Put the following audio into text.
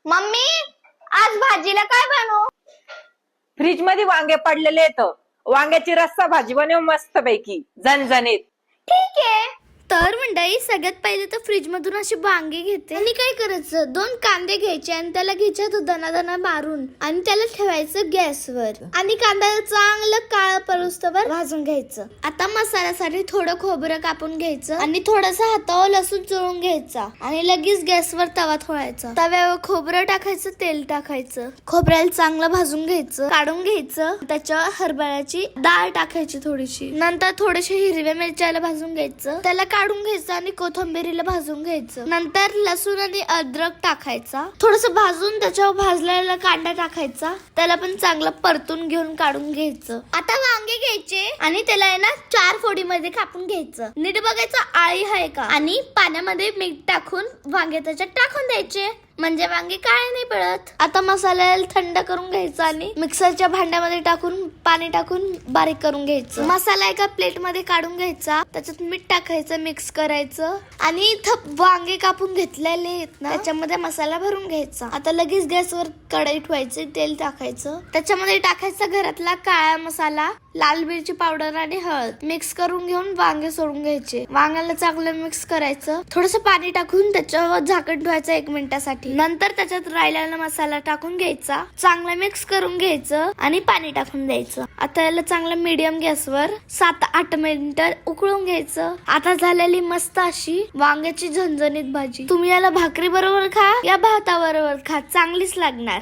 Mummy, आज भाजीला काय बनवू? फ्रीज मध्ये वांगे पडलेले आहेत. वांग्याची रस्सा भाजी बनव मस्त पैकी झणझणीत. ठीक आहे. तर मंडळी, सगळ्यात पहिले तर फ्रीज मधून अशी वांगी घेते आणि काय करायचं, 2 कांदे घ्यायचे आणि त्याला घ्यायच्या दना मारून आणि त्याला ठेवायचं गॅसवर आणि कांद्याला चांगलं काळं परोस्तवर भाजून घ्यायचं. आता मसाल्यासाठी थोडं खोबरं कापून घ्यायचं आणि थोडंसं हातावर लसूण चोळून घ्यायचा आणि लगेच गॅसवर तवा ठेवायचा. तव्यावर खोबरं टाकायचं, तेल टाकायचं, खोबऱ्याला चांगलं भाजून घ्यायचं, काढून घ्यायचं. त्याच्यावर हरभऱ्याची डाळ टाकायची थोडीशी, नंतर थोडेसे हिरव्या मिरच्याला भाजून घ्यायचं, त्याला काढून घ्यायचं आणि कोथिंबीरीला भाजून घ्यायचं. नंतर लसूण आणि अद्रक टाकायचा, थोडस भाजून त्याच्यावर भाजलेला कांदा टाकायचा, त्याला पण चांगलं परतून घेऊन काढून घ्यायचं. आता वांगे घ्यायचे आणि त्याला आहे ना 4 फोडीमध्ये कापून घ्यायचं. नीट बघायचं आळी आहे का आणि पाण्यामध्ये मीठ टाकून वांगे त्याच्यात टाकून द्यायचे, म्हणजे वांगे काळे नाही पडत. आता मसाल्याला थंड करून घ्यायचा आणि मिक्सरच्या भांड्यामध्ये टाकून पाणी टाकून बारीक करून घ्यायचं. मसाला एका प्लेट मध्ये काढून घ्यायचा, त्याच्यात मीठ टाकायचं, मिक्स करायचं आणि इथं वांगे कापून घेतलेले आहेत ना त्याच्यामध्ये मसाला भरून घ्यायचा. आता लगेच गॅसवर कढई ठेवायची, तेल टाकायचं, त्याच्यामध्ये टाकायचा घरातला काळा मसाला, लाल मिरची पावडर आणि हळद मिक्स करून घेऊन वांगे सोडून घ्यायचे. वांग्याला चांगलं मिक्स करायचं, थोडस पाणी टाकून त्याच्यावर झाकण ठेवायचं 1 मिनिटासाठी. नंतर त्याच्यात राहिलेला मसाला टाकून घ्यायचा, चांगला मिक्स करून घ्यायचं आणि पाणी टाकून द्यायचं. आता याला चांगलं मीडियम गॅसवर 7-8 मिनिटं उकळून घ्यायचं. आता झालेली मस्त अशी वांग्याची झणझणीत भाजी. तुम्ही याला भाकरी बरोबर खा या भाताबरोबर खा, चांगलीच लागणार.